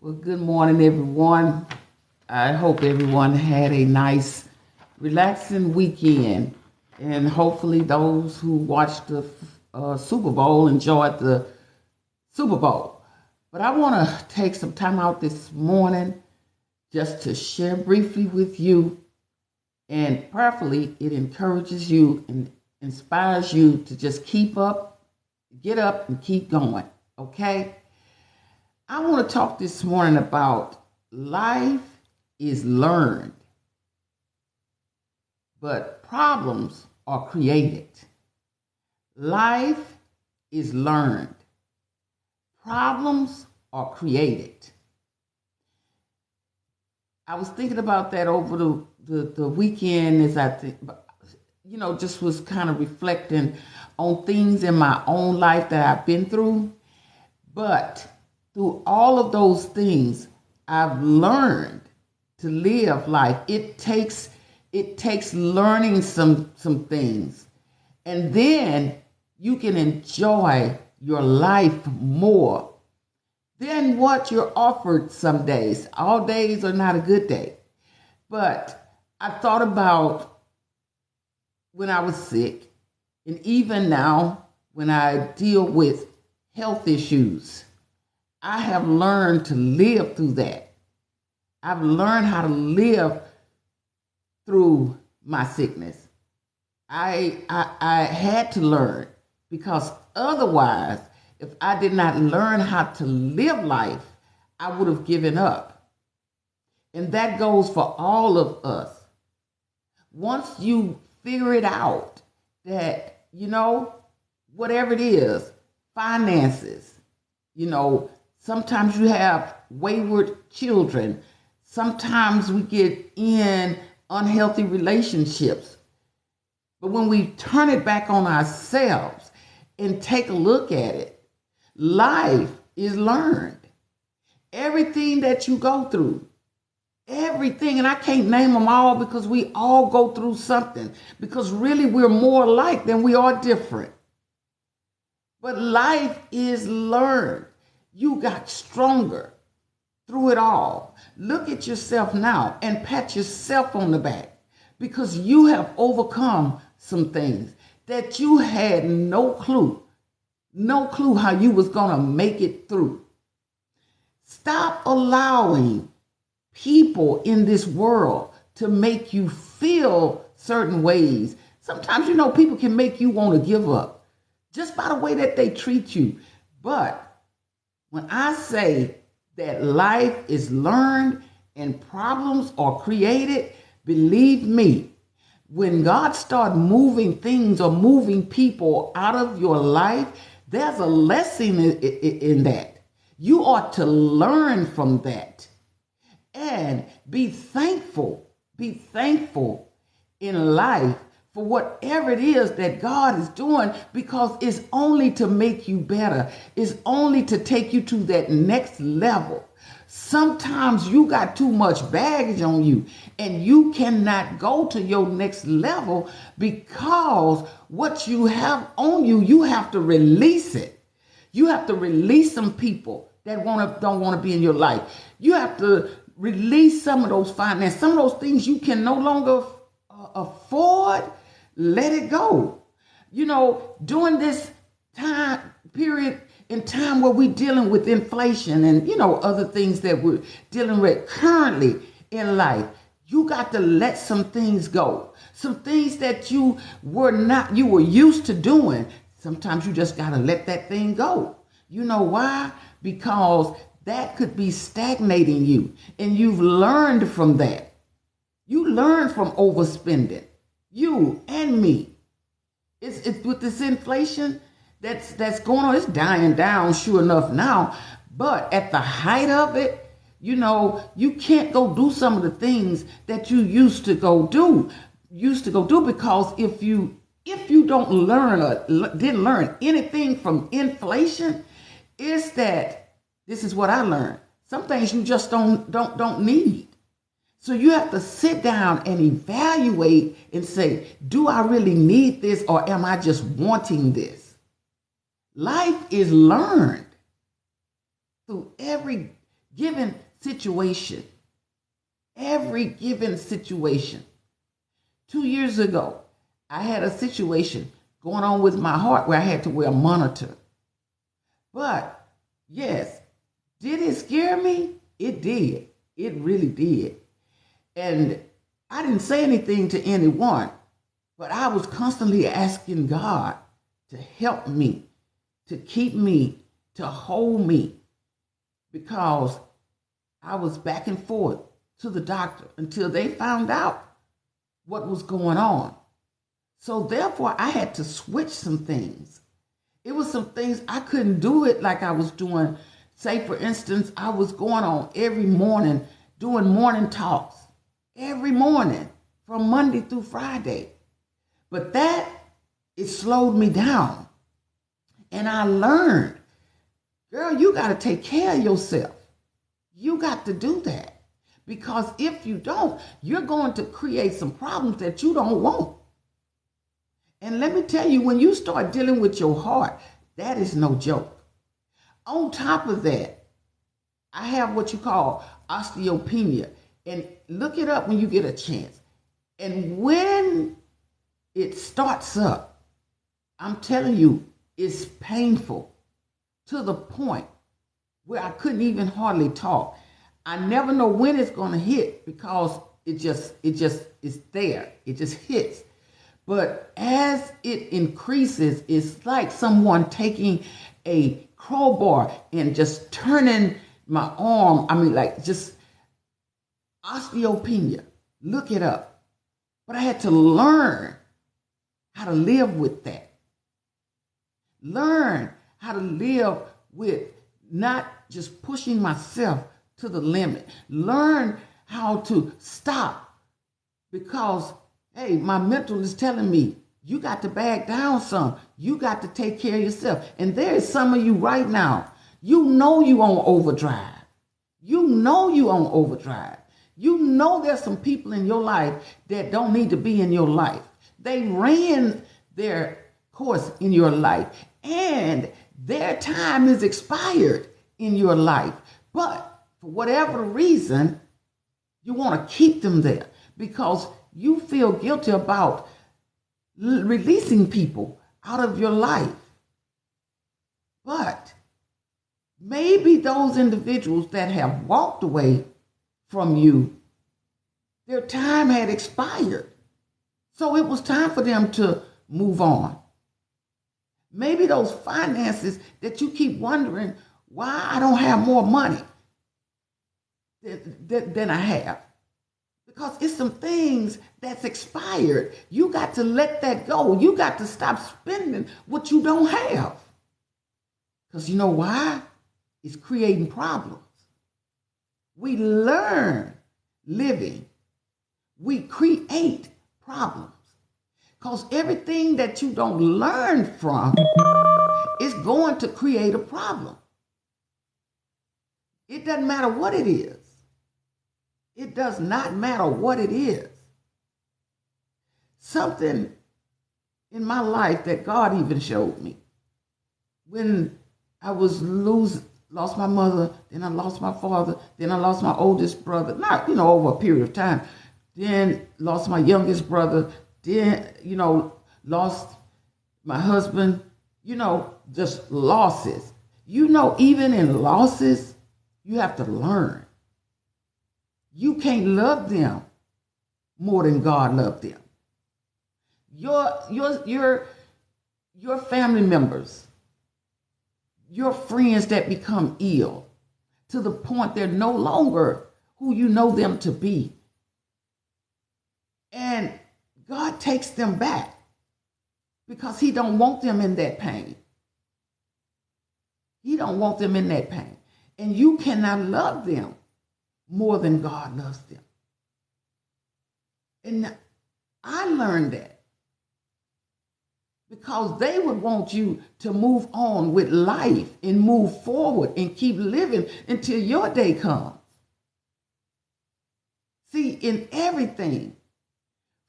Well, good morning, everyone. I hope everyone had a nice, relaxing weekend. And hopefully, those who watched the Super Bowl enjoyed the Super Bowl. But I want to take some time out this morning just to share briefly with you. And prayerfully, it encourages you and inspires you to just keep up, get up, and keep going. Okay? I want to talk this morning about life is learned, but problems are created. Life is learned. Problems are created. I was thinking about that over the weekend as I think, just was kind of reflecting on things in my own life that I've been through. But through all of those things, I've learned to live life. It takes learning some things. And then you can enjoy your life more than what you're offered some days. All days are not a good day. But I thought about when I was sick, and even now when I deal with health issues, I have learned to live through that. I've learned how to live through my sickness. I had to learn, because otherwise, if I did not learn how to live life, I would have given up. And that goes for all of us. Once you figure it out that, whatever it is, finances, sometimes you have wayward children. Sometimes we get in unhealthy relationships. But when we turn it back on ourselves and take a look at it, life is learned. Everything that you go through, everything, and I can't name them all because we all go through something, because really we're more alike than we are different. But life is learned. You got stronger through it all. Look at yourself now and pat yourself on the back, because you have overcome some things that you had no clue how you was going to make it through. Stop allowing people in this world to make you feel certain ways. Sometimes, people can make you want to give up just by the way that they treat you. But when I say that life is learned and problems are created, believe me, when God starts moving things or moving people out of your life, there's a lesson in that. You ought to learn from that and be thankful. Be thankful in life for whatever it is that God is doing, because it's only to make you better. It's only to take you to that next level. Sometimes you got too much baggage on you and you cannot go to your next level, because what you have on you, you have to release it. You have to release some people that don't want to be in your life. You have to release some of those finances, some of those things you can no longer afford. Let it go. During this time period, in time where we're dealing with inflation and, other things that we're dealing with currently in life, you got to let some things go. Some things that you were used to doing. Sometimes you just got to let that thing go. You know why? Because that could be stagnating you, and you've learned from that. You learned from overspending. You and me. It's with this inflation that's going on. It's dying down, sure enough now. But at the height of it, you can't go do some of the things that you used to go do. Because if you don't learn or didn't learn anything from inflation, it's that this is what I learned. Some things you just don't need. So you have to sit down and evaluate and say, do I really need this, or am I just wanting this? Life is learned through every given situation, every given situation. 2 years ago, I had a situation going on with my heart where I had to wear a monitor. But yes, did it scare me? It did. It really did. And I didn't say anything to anyone, but I was constantly asking God to help me, to keep me, to hold me, because I was back and forth to the doctor until they found out what was going on. So therefore, I had to switch some things. It was some things I couldn't do it like I was doing. Say, for instance, I was going on every morning doing morning talks every morning from Monday through Friday. But that, it slowed me down. And I learned, girl, you got to take care of yourself. You got to do that. Because if you don't, you're going to create some problems that you don't want. And let me tell you, when you start dealing with your heart, that is no joke. On top of that, I have what you call osteopenia. And look it up when you get a chance. And when it starts up, I'm telling you, it's painful to the point where I couldn't even hardly talk. I never know when it's going to hit because it just is there. It just hits. But as it increases, it's like someone taking a crowbar and just turning my arm. I mean, like just osteopenia. Look it up. But I had to learn how to live with that. Learn how to live with not just pushing myself to the limit. Learn how to stop because, hey, my mental is telling me, you got to back down some. You got to take care of yourself. And there is some of you right now, you know you on overdrive. You know you on overdrive. You know there's some people in your life that don't need to be in your life. They ran their course in your life and their time is expired in your life. But for whatever reason, you want to keep them there because you feel guilty about releasing people out of your life. But maybe those individuals that have walked away from you, their time had expired. So it was time for them to move on. Maybe those finances that you keep wondering why I don't have more money than I have. Because it's some things that's expired. You got to let that go. You got to stop spending what you don't have. Because you know why? It's creating problems. We learn living. We create problems. Because everything that you don't learn from is going to create a problem. It doesn't matter what it is. It does not matter what it is. Something in my life that God even showed me. When I was lost my mother, then I lost my father, then I lost my oldest brother, not, over a period of time. Then lost my youngest brother, then, lost my husband, just losses. Even in losses, you have to learn. You can't love them more than God loved them. Your family members, your friends that become ill to the point they're no longer who you know them to be. And God takes them back because he don't want them in that pain. He don't want them in that pain. And you cannot love them more than God loves them. And I learned that because they would want you to move on with life and move forward and keep living until your day comes. See, in everything,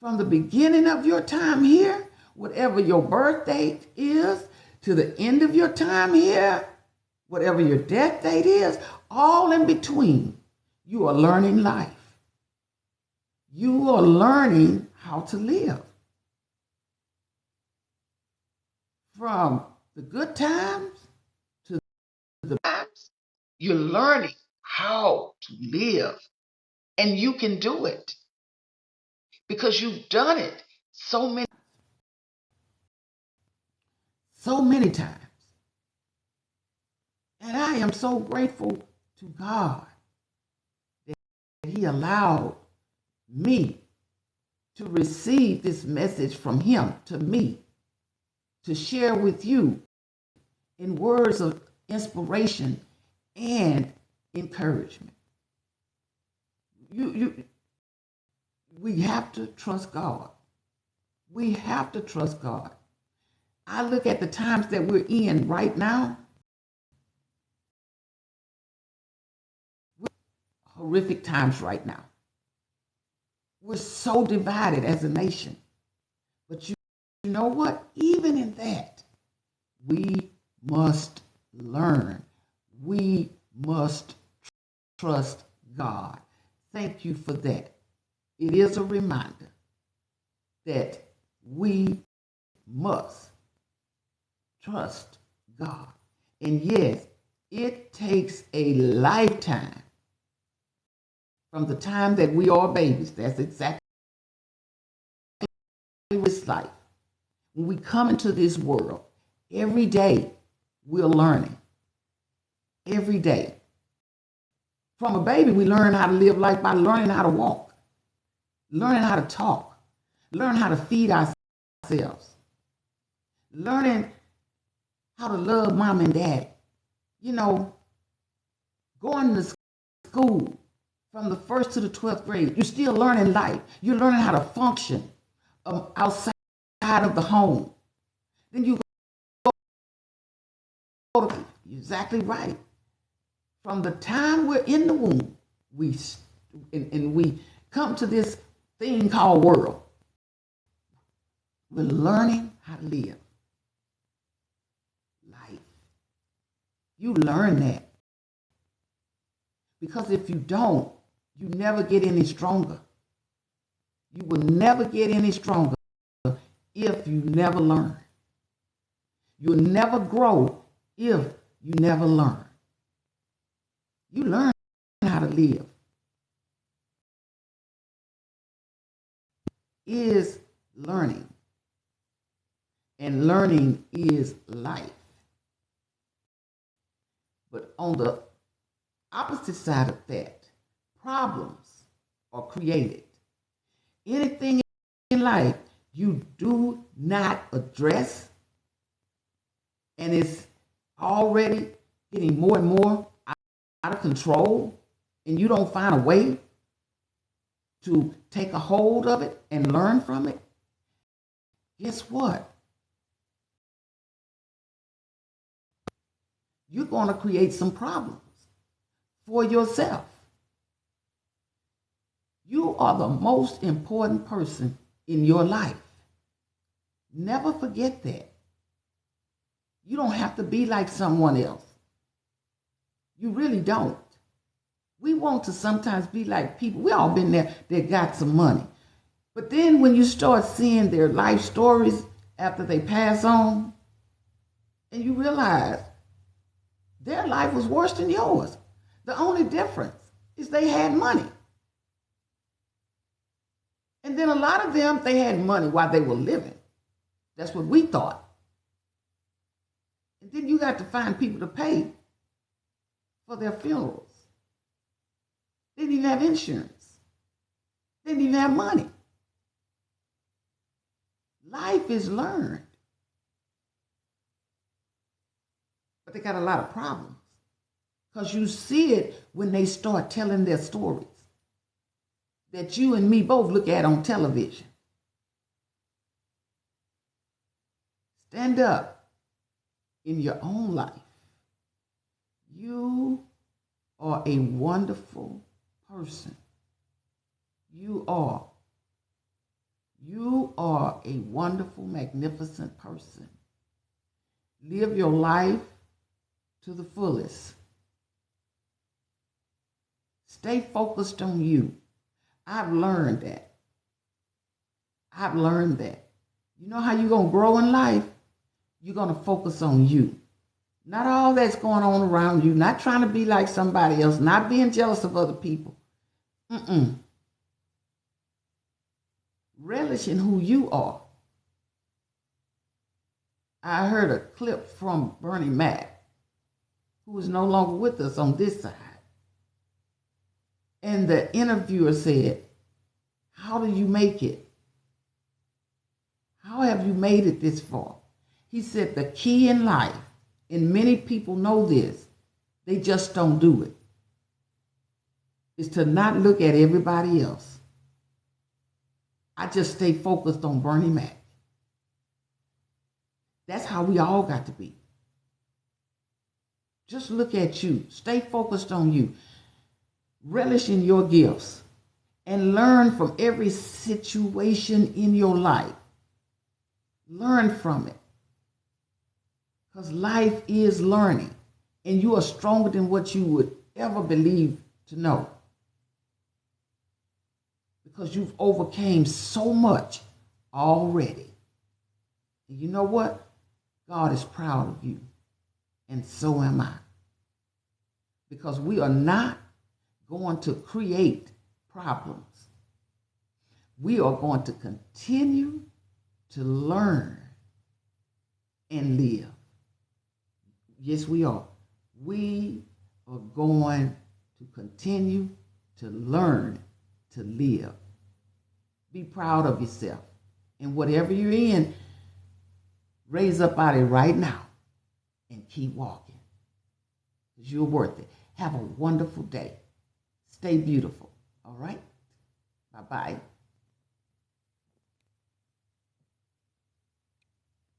from the beginning of your time here, whatever your birth date is, to the end of your time here, whatever your death date is, all in between, you are learning life. You are learning how to live. From the good times to the times, you're learning how to live. And you can do it because you've done it so many times. And I am so grateful to God that He allowed me to receive this message from Him to me, to share with you in words of inspiration and encouragement. We have to trust God. We have to trust God. I look at the times that we're in right now, horrific times right now. We're so divided as a nation. But you know what? Even in that, we must learn. We must trust God. Thank you for that. It is a reminder that we must trust God. And yes, it takes a lifetime from the time that we are babies. That's exactly it's life. When we come into this world, every day we're learning. Every day. From a baby, we learn how to live life by learning how to walk, learning how to talk, learn how to feed ourselves, learning how to love mom and dad. You know, going to school from the 1st to the 12th grade, you're still learning life. You're learning how to function outside of the home. Then you go to, you're exactly right. From the time we're in the womb, we come to this thing called world. We're learning how to live life. You learn that. Because if you don't, you never get any stronger. You will never get any stronger if you never learn. You'll never grow if you never learn. You learn how to live. Is learning. And learning is life. But on the opposite side of that, problems are created. Anything in life you do not address, and it's already getting more and more out of control, and you don't find a way to take a hold of it and learn from it, guess what? You're going to create some problems for yourself. You are the most important person in your life. Never forget that. You don't have to be like someone else. You really don't. We want to sometimes be like people. We all been there that got some money. But then when you start seeing their life stories after they pass on, and you realize their life was worse than yours. The only difference is they had money. And then a lot of them, they had money while they were living. That's what we thought. And then you got to find people to pay for their funerals. They didn't even have insurance. They didn't even have money. Life is learned. But they got a lot of problems. Because you see it when they start telling their stories that you and me both look at on television. Stand up in your own life. You are a wonderful person. You are. You are a wonderful, magnificent person. Live your life to the fullest. Stay focused on you. I've learned that. I've learned that. You know how you're going to grow in life? You're going to focus on you. Not all that's going on around you, not trying to be like somebody else, not being jealous of other people. Relish in who you are. I heard a clip from Bernie Mac, who is no longer with us on this side. And the interviewer said, how do you make it? How have you made it this far? He said the key in life, and many people know this, they just don't do it, is to not look at everybody else. I just stay focused on Bernie Mac. That's how we all got to be. Just look at you. Stay focused on you. Relish in your gifts and learn from every situation in your life. Learn from it. Because life is learning, and you are stronger than what you would ever believe to know. Because you've overcame so much already. And you know what? God is proud of you, and so am I. Because we are not going to create problems. We are going to continue to learn and live. Yes, we are. We are going to continue to learn to live. Be proud of yourself. And whatever you're in, raise up out of it right now and keep walking. Because you're worth it. Have a wonderful day. Stay beautiful. All right? Bye-bye.